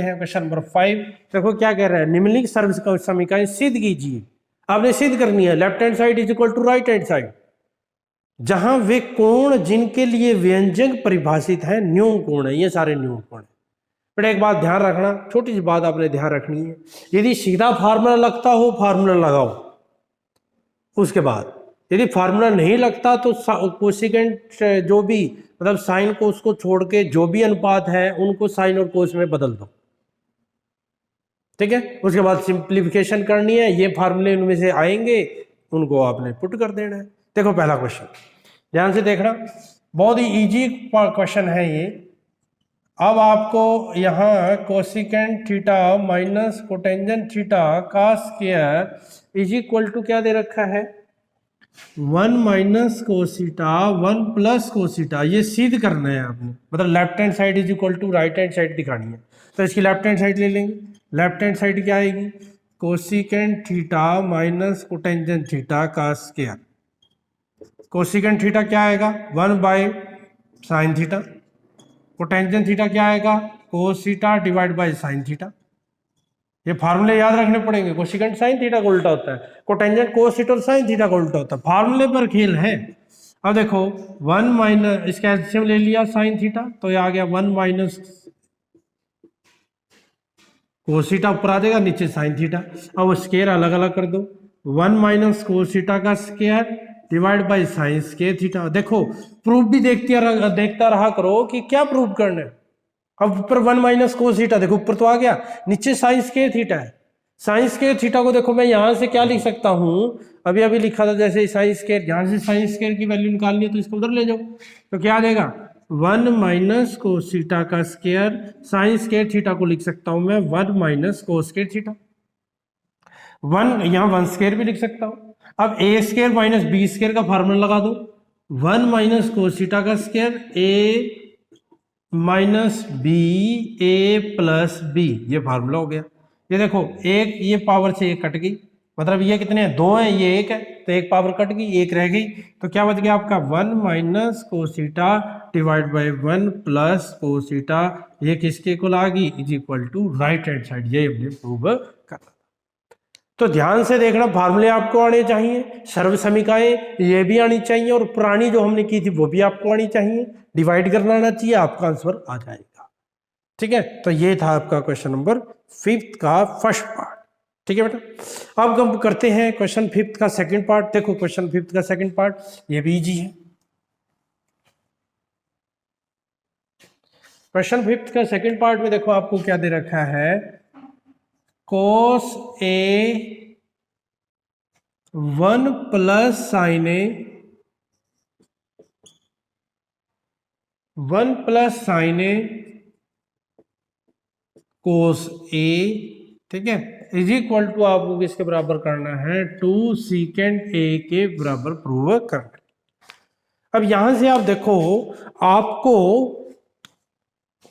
हैं question number 5। देखो क्या कह रहा है, निम्नलिखित सर्व समीकरण सिद्ध कीजिए। आपने सिद्ध करनी है left hand side is equal to right hand side, जहां वे कोण जिनके लिए व्यंजक परिभाषित है न्यून कोण है, ये सारे न्यून कोण है। पर एक बात ध्यान रखना, छोटी सी बात आपने ध्यान रखनी है, यदि सीधा फार्मूला लगता हो फार्मूला लगाओ, उसके बाद यदि फार्मूला नहीं लगता तो कोसिकेंट जो भी मतलब साइन को उसको छोड़ के जो भी अनुपात है उनको साइन और कोस में बदल दो, ठीक है। उसके बाद सिंप्लीफिकेशन करनी है, ये फार्मूले उनमें से आएंगे उनको आपने पुट कर देना है। देखो पहला क्वेश्चन ध्यान से देखना, बहुत ही इजी क्वेश्चन है ये। अब आपको यहाँ cosecant theta minus cotangent theta का स्क्वायर इज इक्वल टू क्या दे रखा है, 1 माइनस कोसीटा 1 प्लस कोसीटा, ये सिद्ध करना है आपने, मतलब left hand side is equal to right hand side दिखानी है। तो इसकी लेफ्ट हैंड साइड ले लेंगे, लेफ्ट हैंड साइड क्या आएगी, cosecant theta minus cotangent theta का स्क्वायर। कोसिकेंट थीटा क्या आएगा 1 by sine theta, cotangent theta क्या आएगा कोस theta divide by sine theta. ये फार्मूले याद रखने पड़ेंगे, कोसिकेंट साइन थीटा का उल्टा होता है, कोटेंजेंट कोस थीटा और साइन थीटा का उल्टा होता है, फार्मूले पर खेल है। अब देखो 1 माइनस इसका एलसीएम ले लिया साइन थीटा, तो ये आ गया 1 माइनस कोस थीटा, ऊपर आ जाएगा नीचे साइन थीटा। अब स्क्वायर अलग अलग कर दो, 1 माइनस कोस थीटा का square divide by sign square theta. देखो प्रूफ भी देखता रहा करो कि क्या प्रूफ करना है। अब ऊपर 1 माइनस कोस थीटा, देखो ऊपर तो आ गया, नीचे साइन स्क्वायर थीटा है। साइन स्क्वायर थीटा को देखो मैं यहां से क्या लिख सकता हूं, अभी अभी लिखा था जैसे साइन स्क्वायर, यहां से साइन स्क्वायर की वैल्यू निकालनी है तो इसको उधर ले जाओ, तो क्या आ जाएगा 1 माइनस कोस थीटा का स्क्वायर, साइन स्क्वायर थीटा को लिख सकता हूं मैं 1 माइनस कोस स्क्वायर थीटा, 1 यहाँ 1 स्क्वायर भी लिख सकता हूं। अब ए स्क्वायर माइनस बी स्क्वायर का फार्मूला लगा दो, 1 माइनस कोस थीटा का square A minus B A plus B, ये फार्मूला हो गया। ये देखो एक ये पावर से एक कट गई, मतलब ये कितने हैं 2 हैं, ये 1 है, तो एक पावर कट गई एक रह गई, तो क्या बच गया आपका 1 minus cos theta divide by 1 plus cos theta, ये किसके इक्वल आ गई is equal to right hand side, ये हमने प्रूव करना। तो ध्यान से देखना, फार्मूले आपको आने चाहिए, सर्व समीकरणें ये भी आनी चाहिए, और पुरानी जो हमने की थी वो भी आपको आनी चाहिए, डिवाइड करना आना चाहिए, आपका आंसर आ जाएगा। ठीक है, तो ये था आपका क्वेश्चन नंबर 5 का फर्स्ट पार्ट। ठीक है बेटा, अब हम करते हैं क्वेश्चन 5 का सेकंड पार्ट। देखो क्वेश्चन 5 का सेकंड पार्ट ये भी इजी है। क्वेश्चन 5 का सेकंड पार्ट में देखो आपको क्या दे रखा है, cos A 1 plus sign A 1 plus sign ए कोस ए, ठीक है, इज इक्वल टू आपको किसके बराबर करना है 2 सीकेंड ए के बराबर प्रूव करना। अब यहां से आप देखो, आपको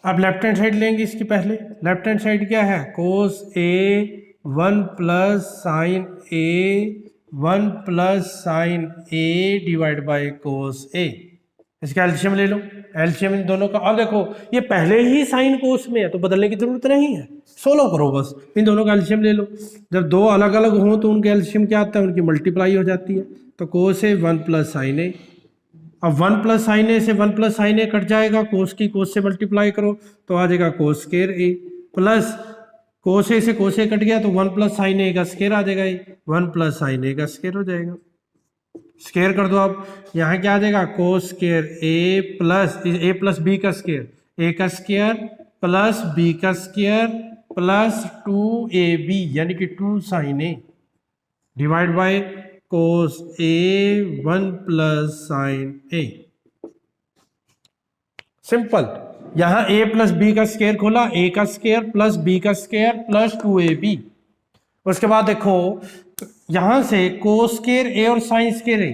अब लेफ्ट हैंड साइड लेंगे इसकी, पहले लेफ्ट हैंड साइड क्या है cos A 1 plus sign A 1 plus sign A divide by cos A, इसका एलसीएम ले लो, एलसीएम इन दोनों का। अब देखो ये पहले ही साइन कोस में है तो बदलने की जरूरत नहीं है, सोल्व करो बस, इन दोनों का एलसीएम ले लो। जब दो अलग अलग हो तो उनके एलसीएम क्या आता है, उनकी मल्टीप्लाई हो जाती है, तो कोस ए 1 प्लस साइन ए, अब 1 प्लस साइन ए से 1 प्लस साइन ए कट जाएगा, कोस की कोस से मल्टीप्लाई करो तो आ जाएगा cos square A, plus cos A से कोस ए कट गया तो 1 प्लस साइन ए का स्क्वायर आ जाएगा, 1 प्लस साइन ए का स्क्वायर हो जाएगा, स्क्वायर कर दो। अब यहाँ क्या आ जाएगा cos square A plus B का स्क्वायर, ए का स्क्वायर प्लस बी का स्क्वायर प्लस 2ab यानी कि 2 sine A divide by cos A 1 plus sign A. Simple, यहां a प्लस बी का स्क्वायर खोला, a का स्क्वायर प्लस b का स्क्वायर प्लस 2ab। उसके बाद देखो यहां से कोस स्क्वायर a और साइन स्क्वायर a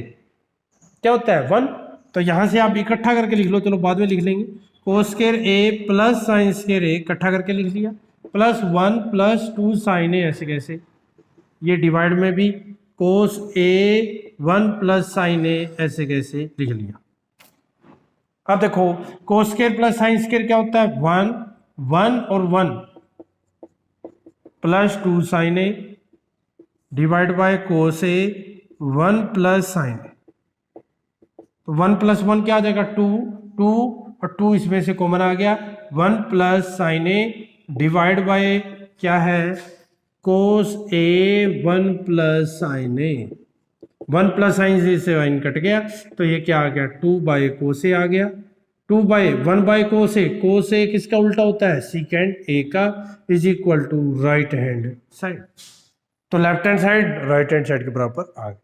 क्या होता है 1, तो यहां से आप इकट्ठा करके लिख लो, चलो बाद में लिख लेंगे, कोस square a plus sine square a इकट्ठा करके लिख लिया, प्लस 1 प्लस 2 साइन ए, ऐसे कैसे, ये डिवाइड में भी कोस ए 1 प्लस साइन ए ऐसे कैसे लिख लिया। अब देखो cos square plus sine square क्या होता है 1 1 और 1, plus 2 sine A divide by cos A 1 plus sign A. तो 1 प्लस 1 क्या आ जाएगा 2, 2 और 2 इसमें से कॉमन आ गया, 1 plus sign A divide bye क्या है cos A 1 plus sign A. 1 plus sign से साइन कट गया तो ये क्या आ गया 2 बाय कोस ए आ गया। 2 बाय 1 बाय कोस ए किसका उल्टा होता है सीकेंड ए का, is equal to right hand side. तो left hand side right hand side के बराबर आ गया।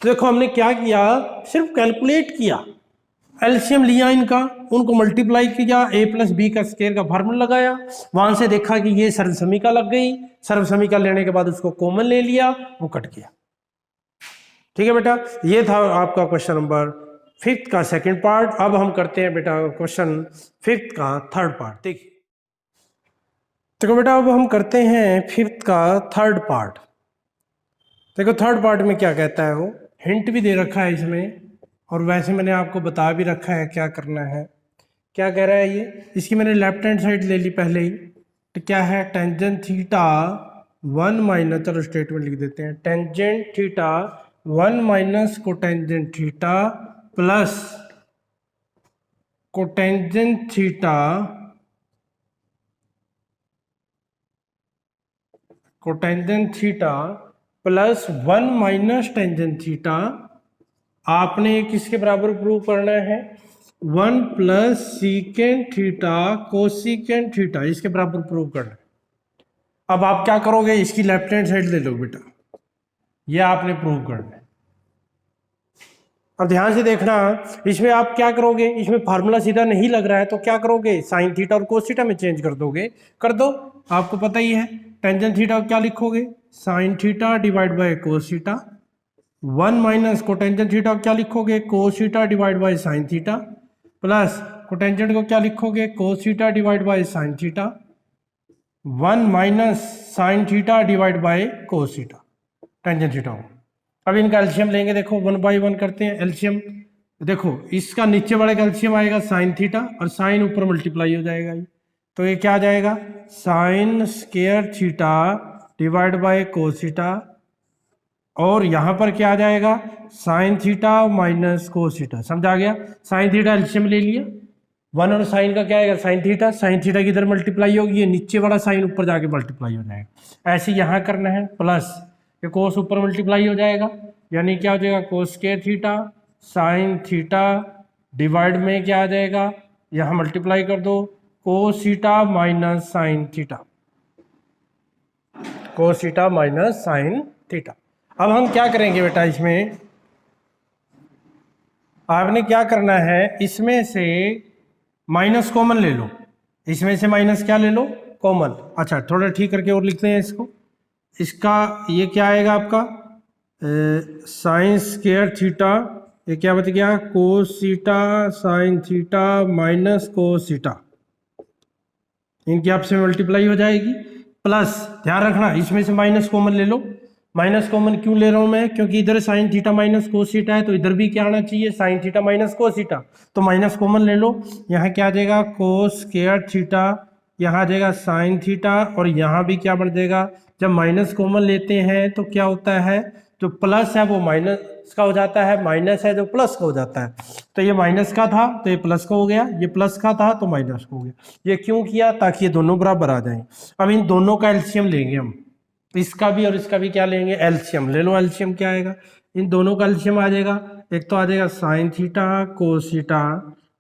तो देखो हमने क्या किया, सिर्फ कैलकुलेट किया, एलसीएम लिया इनका, उनको मल्टीप्लाई किया, a प्लस बी का स्क्वायर का फार्मूला लगाया, वहां से देखा कि ये सर्वसमीका लग गई, सर्वसमीका लेने के बाद उसको कॉमन ले लिया, वो कट गया। ठीक है बेटा, ये था आपका क्वेश्चन नंबर 5th का सेकंड पार्ट। अब हम करते हैं बेटा क्वेश्चन 5th का थर्ड पार्ट। देखिए देखो बेटा, अब हम करते हैं 5th का थर्ड पार्ट। देखो थर्ड पार्ट में क्या कहता है, वो हिंट भी दे रखा है इसमें, और वैसे मैंने आपको बता भी रखा है क्या करना है। क्या कह रहा है ये, इसकी मैंने लेफ्ट हैंड साइड ले ली पहले ही, तो क्या है टेंजेंट थीटा 1 माइनस, चलो स्टेटमेंट लिख देते हैं, tangent theta 1 minus cotangent theta plus cotangent theta plus 1 minus tangent theta. आपने किसके बराबर प्रूव करना है 1 plus secant theta cosecant theta, इसके बराबर प्रूव करना है। अब आप क्या करोगे, इसकी लेफ्ट हैंड साइड ले लो बेटा, ये आपने प्रूव करना है। अब ध्यान से देखना, इसमें आप क्या करोगे, इसमें फार्मूला सीधा नहीं लग रहा है तो क्या करोगे, साइन थीटा और कोस थीटा में चेंज कर दोगे, कर दो, आपको पता ही है। टेंजेंट थीटा क्या लिखोगे, sine theta divide by cos theta, 1 minus cotangent theta क्या लिखोगे, कोस theta divide by sine theta, plus cotangent को क्या लिखोगे, कोस theta divide by sine theta, 1 minus sine theta divide by cos theta, tangent theta हो। अब इनका एलसीएम लेंगे, देखो 1 बाई 1 करते हैं एलसीएम। देखो इसका नीचे वाले का एलसीएम आएगा साइन थीटा, और साइन ऊपर मल्टीप्लाई हो जाएगा, तो ये क्या आ जाएगा sign square theta divide by cos theta, और यहाँ पर क्या आ जाएगा sign theta minus cos theta. समझ आ गया, साइन थीटा एलसीएम ले लिया, 1 और साइन का क्या आएगा साइन थीटा की इधर मल्टीप्लाई होगी, ये नीचे वाला साइन ऊपर जाके मल्टीप्लाई हो जाएगा। ऐसे यहाँ करना है, प्लस ये कोस ऊपर मल्टीप्लाई हो जाएगा, यानी क्या हो जाएगा cos square theta sine theta divide में क्या आ जाएगा, यहाँ मल्टीप्लाई कर दो cos theta minus sine theta, cos theta minus sine theta. अब हम क्या करेंगे बेटा, इसमें आपने क्या करना है, इसमें से माइनस कॉमन ले लो, इसमें से माइनस क्या ले लो कॉमन। अच्छा थोड़ा ठीक करके और लिखते हैं इसको, इसका ये क्या आएगा आपका साइन स्क्वायर थीटा, ये क्या बच गया cos theta sine theta minus cos theta, इनकी आपस में मल्टीप्लाई हो जाएगी। प्लस ध्यान रखना इसमें से माइनस कॉमन ले लो, माइनस कॉमन क्यों ले रहा हूं मैं, क्योंकि इधर sign theta minus cos theta है, तो इधर भी क्या आना चाहिए sign theta minus cos theta, तो माइनस कॉमन ले लो। यहाँ क्या आ जाएगा कोस स्क्वायर थीटा, यहाँ आ जाएगा साइन थीटा, और यहाँ भी क्या बढ़ जाएगा, जब माइनस कॉमन लेते हैं तो क्या होता है, जो प्लस है वो माइनस का हो जाता है, माइनस है जो प्लस का हो जाता है। तो ये माइनस का था तो ये प्लस का हो गया, ये प्लस का था तो माइनस का हो गया। ये क्यों किया, ताकि ये दोनों बराबर आ जाएं। अब इन दोनों का एलसीएम लेंगे हम, इसका भी और इसका भी क्या लेंगे एलसीएम ले लो। एलसीएम क्या आएगा, इन दोनों का एलसीएम आ जाएगा, एक तो आ जाएगा साइन थीटा कोस थीटा,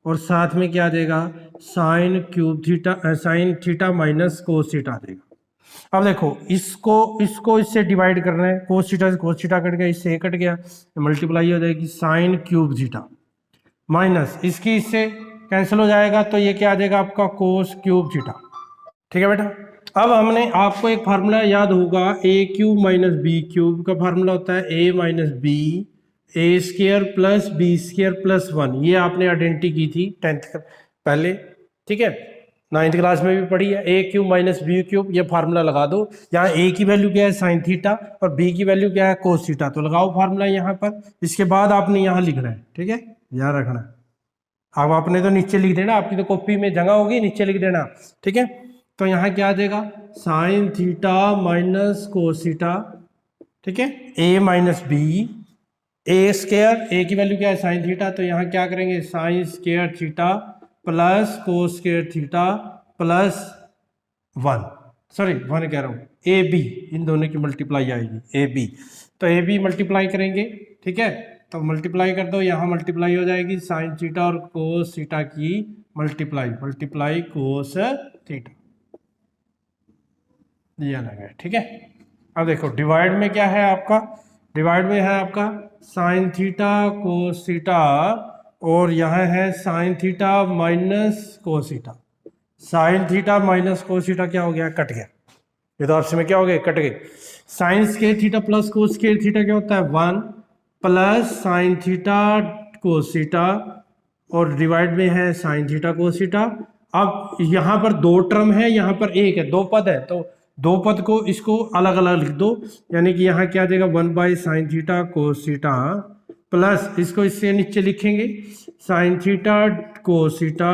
और साथ में क्या आ जाएगा sine cube theta sine theta minus cos theta आ जाएगा। अब देखो इसको इससे डिवाइड करना है, कोस थीटा से कोस थीटा कट गया, इससे ये कट गया, मल्टीप्लाई हो जाएगी साइन क्यूब थीटा माइनस इसकी इससे कैंसिल हो जाएगा, तो ये क्या आ जाएगा आपका कोस क्यूब थीटा। ठीक है बेटा, अब हमने आपको एक फार्मूला याद होगा, A cube minus B cube का फार्मूला होता है A minus B A square plus B square plus 1। ये आपने आइडेंटिटी की थी 10th पहले, ठीक है 9th क्लास में भी पढ़ी है। ए क्यूब माइनस बी क्यूब, ये फार्मूला लगा दो। यहाँ ए की वैल्यू क्या है साइन थीटा, और बी की वैल्यू क्या है कोस थीटा, तो लगाओ फार्मूला यहाँ पर। इसके बाद आपने यहाँ लिखना है, ठीक है याद रखना। अब आपने तो नीचे लिख देना, आपकी तो कॉपी में जगह होगी नीचे लिख देना, ठीक है। तो यहाँ क्या आ जाएगा, sign theta minus cos theta, ठीक है, A minus B, A square, ए की वैल्यू क्या है साइन थीटा, तो यहाँ क्या करेंगे sign square theta plus cos square theta plus 1, sorry 1 कह रहा हूँ, ए बी, इन दोनों की मल्टीप्लाई आएगी ए बी, तो ए बी मल्टीप्लाई करेंगे, ठीक है, तो मल्टीप्लाई कर दो, यहाँ मल्टीप्लाई हो जाएगी साइन थीटा और कोस थीटा की मल्टीप्लाई कोस थीटा, ये अलग है, ठीक है। अब देखो डिवाइड में क्या है आपका, डिवाइड में है आपका साइन थीटा कोस थीटा, और यहाँ है sign theta minus cos theta, sine theta minus cos theta क्या हो गया, कट गया, ये तो ऑप्शन में क्या हो गया, कट गए। Sign square theta plus cos square theta क्या होता है 1 plus sine theta cos theta, और डिवाइड में है साइन थीटा कोस थीटा। अब यहाँ पर 2 टर्म है, यहाँ पर एक है, 2 पद है, तो 2 पद को इसको अलग अलग लिख दो, यानी कि यहाँ क्या आ जाएगा 1 by sine theta cos theta plus इसको इससे नीचे लिखेंगे sine theta cos theta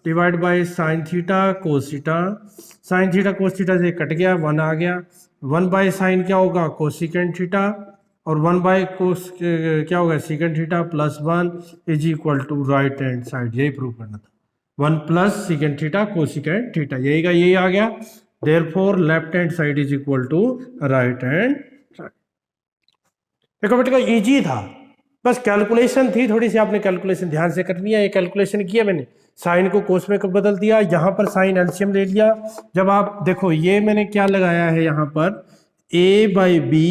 divide by sine theta cos theta, sine theta cos theta से कट गया 1 आ गया, 1 बाई साइन क्या होगा कोसिकेंट थीटा, और 1 बाई कोस क्या होगा secant theta plus 1 is equal to right hand side, यही प्रूव करना था, 1 plus secant theta cosecant theta, यही का यही आ गया, therefore left hand side is equal to right hand side. देखो बेटा इजी था, बस कैलकुलेशन थी थोड़ी सी, आपने कैलकुलेशन ध्यान से करनी है, ये कैलकुलेशन किया मैंने, साइन को कोस में बदल दिया, यहाँ पर साइन एलसीएम ले लिया, जब आप देखो ये मैंने क्या लगाया है यहाँ पर a by B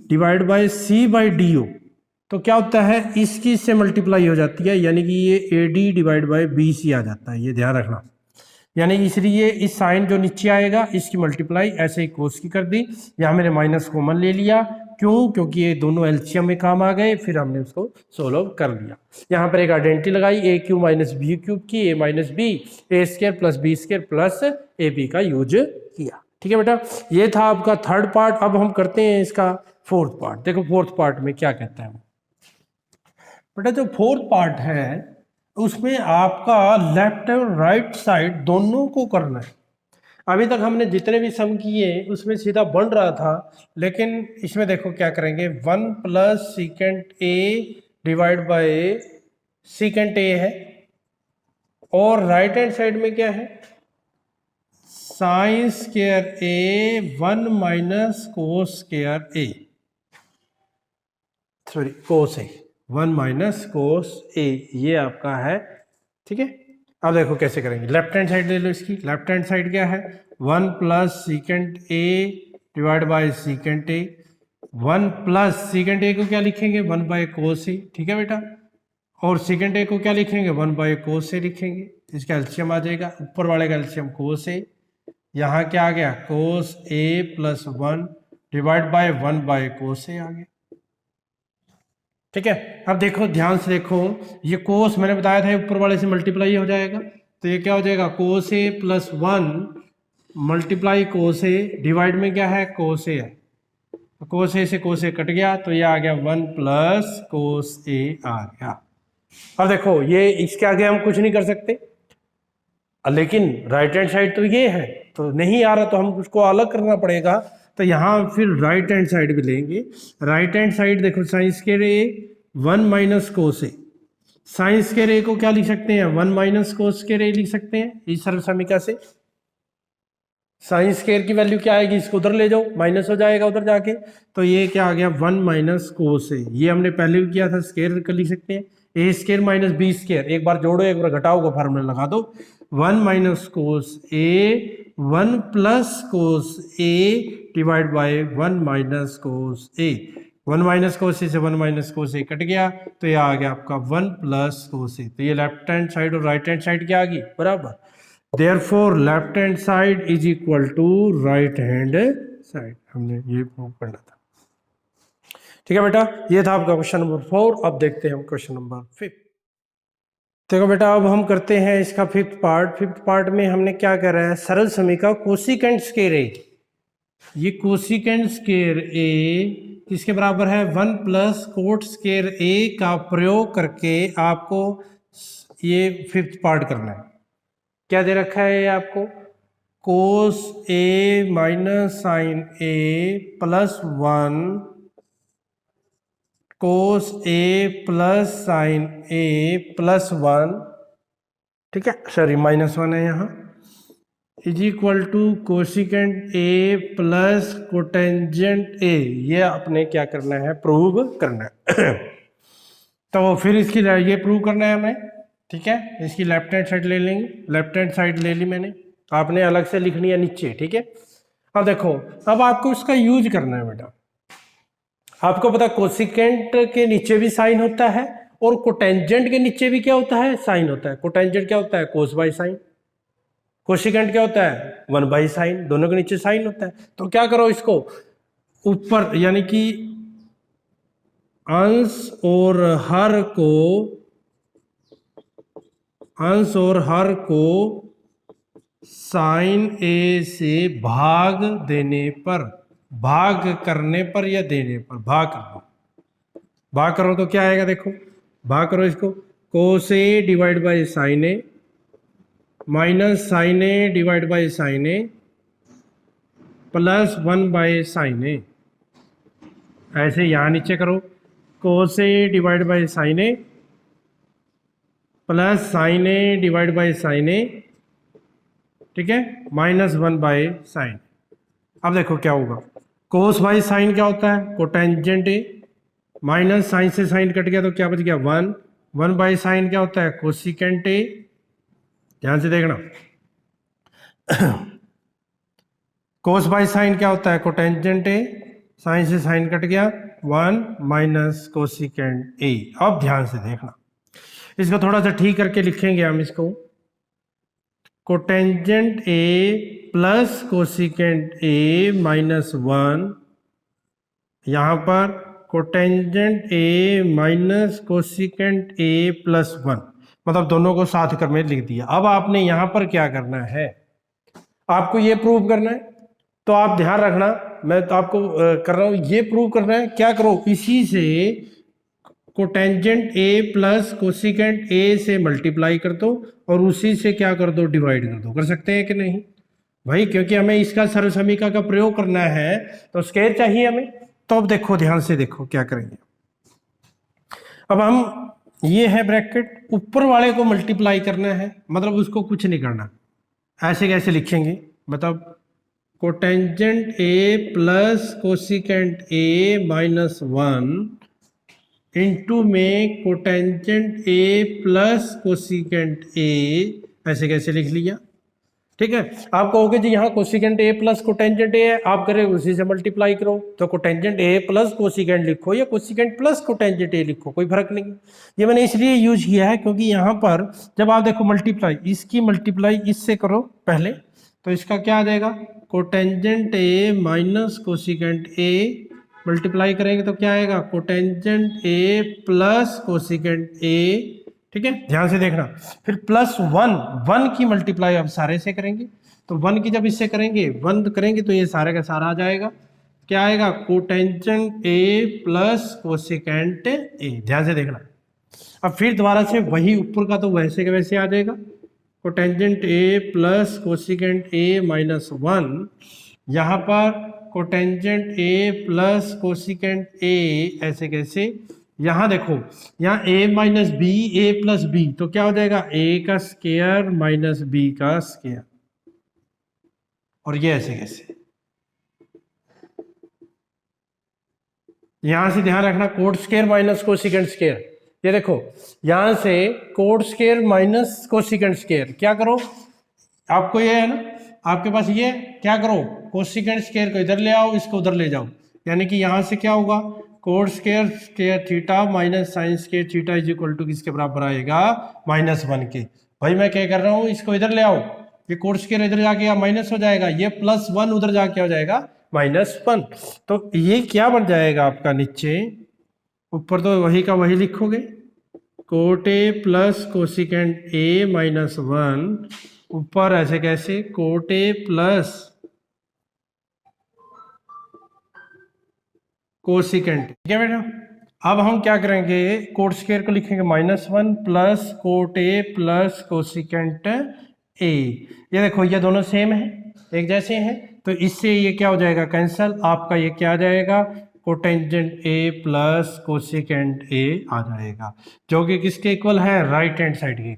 divide by C by D ओ, तो क्या होता है इसकी इससे मल्टीप्लाई हो जाती है, यानी कि ये A D divide by B C आ जाता है, ये ध्यान रखना, यानी इसलिए इस साइन जो नीचे आएगा इसकी मल्टीप्लाई ऐसे ही कोस की कर दी, यहाँ मैंने माइनस कॉमन ले लिया, क्यों, क्योंकि ये दोनों एलसीएम में काम आ गए, फिर हमने उसको सोल्व कर लिया, यहाँ पर एक आइडेंटिटी लगाई A cube minus B cube की, A minus B, A square plus B square plus A B का यूज किया, ठीक है बेटा, ये था आपका थर्ड पार्ट। अब हम करते हैं इसका फोर्थ पार्ट। देखो फोर्थ पार्ट में क्या कहता है बेटा, जो फोर्थ पार्ट है उसमें आपका लेफ्ट और राइट साइड दोनों को करना है। अभी तक हमने जितने भी सम किए उसमें सीधा बन रहा था, लेकिन इसमें देखो क्या करेंगे, 1 plus secant A divide bye secant A है, और राइट हैंड साइड में क्या है sine square A 1 minus cos square A, sorry cos A 1 minus cos ए, ये आपका है, ठीक है। अब देखो कैसे करेंगे, लेफ्ट हैंड साइड ले लो इसकी, लेफ्ट हैंड साइड क्या है 1 plus secant A divide bye secant A, 1 plus secant A को क्या लिखेंगे 1 बाय कोस ए, ठीक है बेटा, और सीकेंट ए को क्या लिखेंगे 1 बाय कोस ए लिखेंगे, इसका एलसीएम आ जाएगा, ऊपर वाले का एलसीएम कोस ए, यहाँ क्या आ गया cos A plus 1 divide by 1 by cos A आ गया, ठीक है। अब देखो ध्यान से देखो, ये कोस मैंने बताया था ऊपर वाले से मल्टीप्लाई हो जाएगा, तो ये क्या हो जाएगा कोस A plus 1 multiply cos A, divide में क्या है कोस ए है, तो कोस ए से कोस ए कट गया, तो ये आ गया 1 प्लस कोस ए आ गया। अब देखो ये इसके आगे हम कुछ नहीं कर सकते, लेकिन राइट हैंड साइड तो ये है, तो नहीं आ रहा तो हम उसको अलग करना पड़ेगा, तो यहाँ फिर राइट हैंड साइड भी लेंगे। राइट हैंड साइड देखो साइन स्क्वायर ए 1 माइनस कोस ए, साइन स्क्वायर ए को क्या लिख सकते हैं 1 माइनस कोस स्क्वायर ए लिख सकते हैं इस सर्व समीकरण से। साइन स्क्वायर की वैल्यू क्या आएगी, इसको उधर ले जाओ, माइनस हो जाएगा उधर जाके, तो ये क्या आ गया 1 माइनस कोस ए, ये हमने पहले भी किया था, स्क्वायर कर लिख सकते हैं, ए स्क्वायर माइनस बी स्क्वायर, एक बार जोड़ो एक बार घटाओ को फार्मूला लगा दो, 1 minus cos A 1 plus cos A divide by 1 minus cos A, 1 minus cos A से 1 माइनस कोस ए कट गया, तो ये आ गया आपका 1 प्लस कोस ए, तो ये लेफ्ट हैंड साइड और राइट हैंड साइड क्या आ गई बराबर, therefore left hand side is equal to right hand side, हमने ये प्रूव करना था, ठीक है बेटा। ये था आपका क्वेश्चन नंबर 4। अब देखते हैं हम क्वेश्चन नंबर 5। देखो बेटा अब हम करते हैं इसका फिफ्थ पार्ट। फिफ्थ पार्ट में हमने क्या कर रहा है, सरल समीकरण कोसिकेंट स्क्वायर ए, ये कोसिकेंट स्क्वायर ए किसके बराबर है 1 प्लस कोट स्क्वायर ए का प्रयोग करके आपको ये फिफ्थ पार्ट करना है। क्या दे रखा है आपको, cos A minus sign A plus 1 cos A plus sign A plus 1, ठीक है, सॉरी -1 है यहाँ, is equal to cosecant A plus cotangent A. ये अपने क्या करना है, प्रूव करना है। तो फिर इसकी ये प्रूव करना है हमें, ठीक है। इसकी लेफ्ट हैंड साइड ले लेंगे, लेफ्ट हैंड साइड ले ली मैंने, आपने अलग से लिखनी है नीचे, ठीक है। अब देखो, अब आपको इसका यूज करना है बेटा। आपको पता कोसिकेंट के नीचे भी साइन होता है और कोटेंजेंट के नीचे भी क्या होता है, साइन होता है। कोटेंजेंट क्या होता है, कोस बाई साइन। कोसिकेंट क्या होता है, 1 बाई साइन। दोनों के नीचे साइन होता है। तो क्या करो, इसको ऊपर यानी कि अंश और हर को साइन ए से भाग देने पर, भाग करने पर या देने पर, भाग करो तो क्या आएगा, देखो भाग करो इसको, cos A divide by sin A minus sign A divide by sin A plus 1 by sin A. ऐसे यहाँ नीचे करो, cos A divide by sin A plus sign A divide by sin A, ठीक है, -1 बाई साइन। अब देखो क्या होगा, कोस बाई साइन क्या होता है, कोटेंजेंट ए, माइनस साइन से साइन कट गया तो क्या बच गया 1 बाई साइन क्या होता है, कोसिकेंट ए। ध्यान से देखना, कोस बाई साइन क्या होता है, कोटेंजेंट ए, साइन से साइन कट गया 1 माइनस कोसिकेंट ए। अब ध्यान से देखना, इसको थोड़ा सा ठीक करके लिखेंगे हम इसको, cotangent A plus cosecant A -1, यहाँ पर cotangent A minus cosecant A plus 1, मतलब दोनों को साथ कर में लिख दिया। अब आपने यहाँ पर क्या करना है, आपको ये प्रूव करना है। तो आप ध्यान रखना, मैं तो आपको कर रहा हूँ, ये प्रूव करना है। क्या करो, इसी से कोटेंजेंट ए प्लस कोसिकेंट ए से मल्टीप्लाई कर दो और उसी से क्या कर दो, डिवाइड कर दो। कर सकते हैं कि नहीं भाई, क्योंकि हमें इसका सर्वसमीका का प्रयोग करना है तो स्क्वायर चाहिए हमें। तो अब देखो, ध्यान से देखो क्या करेंगे। अब हम, ये है ब्रैकेट, ऊपर वाले को मल्टीप्लाई करना है, मतलब उसको कुछ नहीं करना। ऐसे कैसे लिखेंगे, मतलब cotangent A plus cosecant A -1 into में cotangent A plus cosecant A, ऐसे कैसे लिख लिया, ठीक है। आप कहोगे जी यहाँ कोसिकेंट ए प्लस कोटेंजेंट ए है, आप करें उसी से मल्टीप्लाई करो, तो कोटेंजेंट ए प्लस कोसिकेंट लिखो या कोसिकेंट प्लस कोटेंजेंट ए लिखो, कोई फर्क नहीं। ये मैंने इसलिए यूज किया है क्योंकि यहाँ पर जब आप देखो मल्टीप्लाई, इसकी मल्टीप्लाई इससे करो पहले, तो इसका क्या आ जाएगा, cotangent A minus cosecant A, multiply करेंगे तो क्या आएगा, कोटेंजेंट ए प्लस कोसिकेंट ए, ठीक है। ध्यान से देखना, फिर +1 की मल्टीप्लाई अब सारे से करेंगे, तो 1 की जब इससे करेंगे, 1 करेंगे तो ये सारे का सारा आ जाएगा। क्या आएगा, कोटेंजेंट ए प्लस कोसिकेंट ए। ध्यान से देखना, अब फिर दोबारा से वही ऊपर का तो वैसे के वैसे आ जाएगा, cotangent A plus cosecant A -1, यहाँ पर cotangent A plus cosecant A, ऐसे कैसे, यहाँ देखो, यहाँ a minus B, A plus B, तो क्या हो जाएगा, a का स्क्वायर माइनस b का स्क्वायर, और ये ऐसे कैसे। यहां से ध्यान रखना, cot square minus cosecant square, ये देखो यहां से cot square minus cosecant square, क्या करो, आपको ये है ना, आपके पास ये, क्या करो, कोसिकेंट स्क्वायर को इधर ले आओ, इसको उधर ले जाओ, यानी कि यहां से क्या होगा, cot square square theta minus sine square theta is equal to किसके बराबर आएगा, -1 के। भाई मैं क्या कर रहा हूँ, इसको इधर ले आओ, ये कोट स्क्वायर इधर जाके माइनस हो जाएगा, ये +1 उधर जाके हो जाएगा -1, तो ये क्या बन जाएगा आपका, नीचे ऊपर तो वही का वही लिखोगे, cot A plus cosecant A -1, ऊपर ऐसे कैसे, कोट ए प्लस कोसिकेंट, ठीक है बेटा। अब हम क्या करेंगे, कोट स्क्वायर को लिखेंगे -1 plus cot A plus cosecant ए। ये देखो ये दोनों सेम है, एक जैसे हैं, तो इससे ये क्या हो जाएगा कैंसल, आपका ये क्या आ जाएगा कोटेंजेंट ए प्लस कोसेकेंट ए आ जाएगा, जो कि किसके इक्वल है, राइट हैंड साइड के।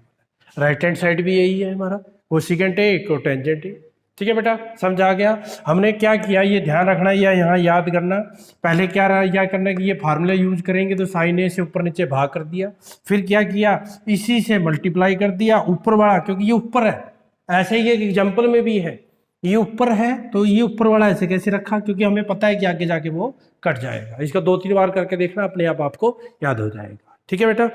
राइट हैंड साइड भी यही है हमारा, कोसेकेंट ए कोटेंजेंट ए। ठीक है बेटा, समझ आ गया। हमने क्या किया ये ध्यान रखना, या यहाँ याद करना, पहले क्या रहा क्या करना कि ये फार्मूला यूज करेंगे तो साइन ए से ऊपर नीचे भाग कर दिया, फिर क्या किया इसी से मल्टीप्लाई कर दिया ऊपर वाला, क्योंकि ये ऊपर है, ऐसे ही एक एग्जाम्पल में भी है, ये ऊपर है तो ये ऊपर वाला ऐसे कैसे रखा, क्योंकि हमें पता है कि आगे जाके वो कट जाएगा। इसका 2-3 बार करके देखना, अपने आप आपको याद हो जाएगा। ठीक है बेटा।